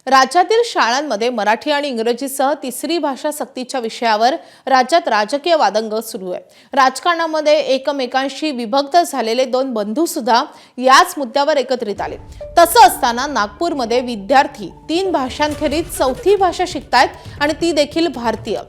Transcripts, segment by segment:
राज्यातील शाळांमध्ये मराठी आणि इंग्रजीसह तिसरी भाषा सक्तीच्या विषयावर राज्यात राजकीय वादंग सुरू आहे। राजकारणामध्ये एकमेकांशी विभक्त झालेले दोन बंधू सुद्धा याच मुद्द्यावर एकत्रित आले। तसं असताना नागपूरमध्ये विद्यार्थी 3 भाषांखेरीज चौथी भाषा शिकतायत आणि ती देखील भारतीय।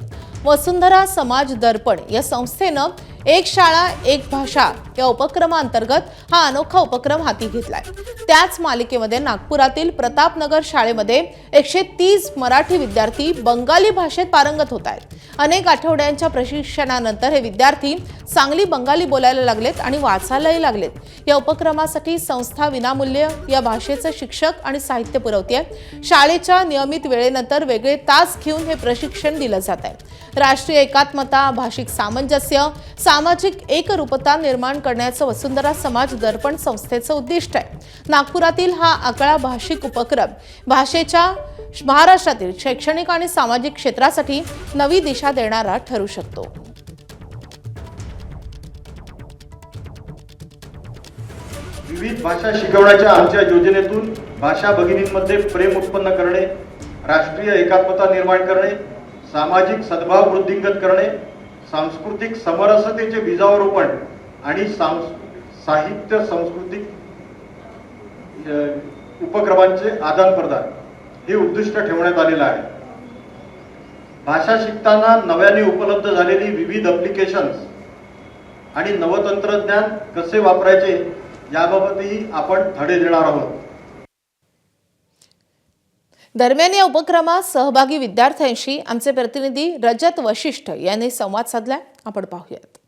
वसुंधरा समाज दर्पण या संस्थेनं एक शाळा एक भाषा या उपक्रमांतर्गत हा अनोखा उपक्रम हाती घेतलाय। त्याच मालिकेमध्ये नागपुरातील प्रतापनगर शाळेमध्ये 130 मराठी विद्यार्थी बंगाली भाषेत पारंगत होत आहेत। अनेक आठवड्यांच्या प्रशिक्षणानंतर हे विद्यार्थी चांगली बंगाली बोलायला लागलेत आणि वाचायलाही लागलेत। या उपक्रमासाठी संस्था विनामूल्य या भाषेचे शिक्षक आणि साहित्य पुरवते। शाळेच्या नियमित वेळेनंतर वेगळे तास घेऊन हे प्रशिक्षण दिलं जात आहे। राष्ट्रीय एकात्मता, भाषिक सामंजस्य, सामाजिक एकरूपता निर्माण करण्याचं वसुंधरा समाज दर्पण संस्थेचं उद्दिष्ट आहे। नागपुरातील हा आगळा भाषिक उपक्रम भाषेच्या महाराष्ट्रातील शैक्षणिक आणि सामाजिक क्षेत्रासाठी नवी दिशा देणारा ठरू शकतो। विविध भाषा शिकवण्याच्या आमच्या योजनेतून भाषा भगिनींमध्ये प्रेम उत्पन्न करणे, राष्ट्रीय एकात्मता निर्माण करणे, सामाजिक सद्भाव वृद्धिंगत करणे, सांस्कृतिक समरसतेचे बीजारोपण आणि साहित्य सांस्कृतिक उपक्रमांचे आदान प्रदान हे उद्दिष्ट ठेवण्यात आलेलं आहे। भाषा शिकताना नव्याने उपलब्ध झालेली विविध ॲप्लिकेशन्स आणि नवतंत्रज्ञान कसे वापरायचे याबाबतही आपण धडे देणार आहोत। दरम्यान या उपक्रमात सहभागी विद्यार्थ्यांशी आमचे प्रतिनिधी रजत वशिष्ठ यांनी संवाद साधलाय। आपण पाहूयात।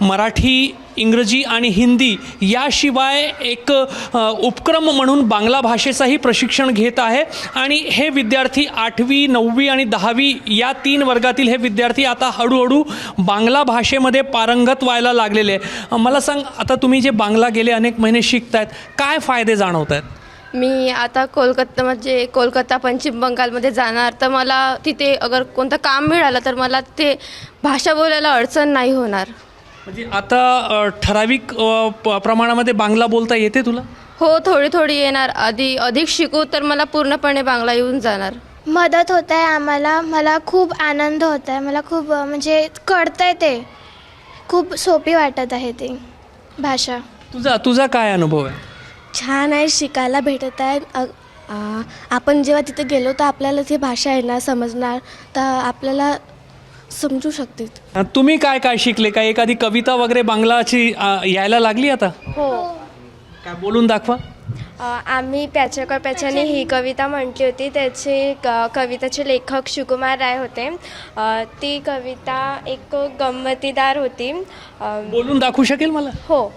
मराठी, इंग्रजी आणि हिंदी याशिवाय एक उपक्रम म्हणून बांगला भाषेचाही प्रशिक्षण घेत आहे आणि हे विद्यार्थी 8वी, 9वी आणि 10वी या 3 वर्गातील हे विद्यार्थी आता हळूहळू बांगला भाषेमध्ये पारंगत व्हायला लागलेले आहे। मला सांग, आता तुम्ही जे बांगला गेले अनेक महिने शिकतायत, काय फायदे जाणवत आहेत? मी आता कोलकाता पश्चिम बंगालमध्ये जाणार, तर मला तिथे अगर कोणतं काम मिळालं तर मला ते भाषा बोलायला अडचण नाही होणार। म्हणजे आता ठराविक प्रमाणामध्ये बांगला बोलता येते तुला? हो, थोडी थोडी येणार। अधिक शिकू तर मला पूर्णपणे बांगला येऊन जाणार। मदत होत आहे आम्हाला, मला खूप आनंद होत आहे, मला खूप म्हणजे कळतंय, ते खूप सोपी वाटत आहे ती भाषा। तुझा काय अनुभव आहे? छान आहे, शिकायला भेटत आहे। आपण जेव्हा तिथे गेलो तर आपल्याला ती भाषा येणार, समजणार, तर आपल्याला समजू शकते। तुम्ही काय काय शिकले? काय एखादी कविता वगैरे बांगलाची यायला लागली आता? हो, काय बोलून दाखवा। आम्ही प्याच्याकर प्याच्याने ही कविता म्हटली होती, त्याचे कविताचे लेखक सुकुमार राय होते। ती कविता एक गंमतीदार होती। बोलून दाखवू शकेल मला? हो।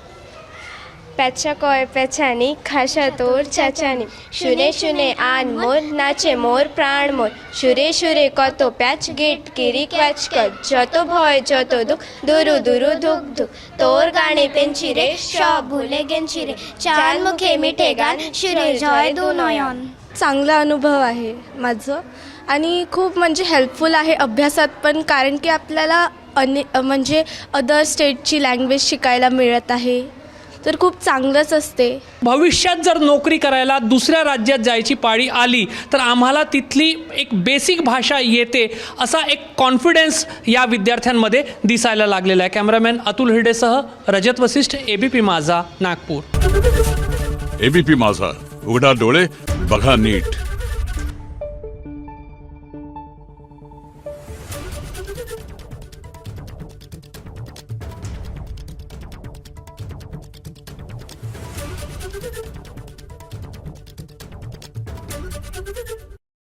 प्याच्या कॉय प्याच्यानी खाशा तोर चाचानी, शुने शुने आन मोर नाचे मोर प्राण मोर, शुरे शुरे कतो प्याच गेट किरी क्वॅच कर, যত ভয় যত দুঃখ দুরু দুরু ধুক ধুক, তোর গানে পেঞ্চি রে সব ভুলে গেঞ্চি রে, চাল মুখे मिठे गान शुरे जय दो नयन। चांगला अनुभव आहे माझं आणि खूप म्हणजे हेल्पफुल आहे अभ्यासात पण, कारण की आपल्याला म्हणजे अदर स्टेटची लँग्वेज शिकायला मिळत आहे, तर खूप चांगलंच असते। भविष्यात जर नोकरी करायला दुसऱ्या राज्यात जायची पाळी आली तर आम्हाला तिथली एक बेसिक भाषा येते असा एक कॉन्फिडन्स या विद्यार्थ्यांमध्ये दिसायला लागलेला आहे। कॅमेरामॅन अतुल हिरडेसह रजत वशिष्ठ, एबीपी माझा, नागपूर। एबीपी माझा, उघडा डोळे बघा नीट।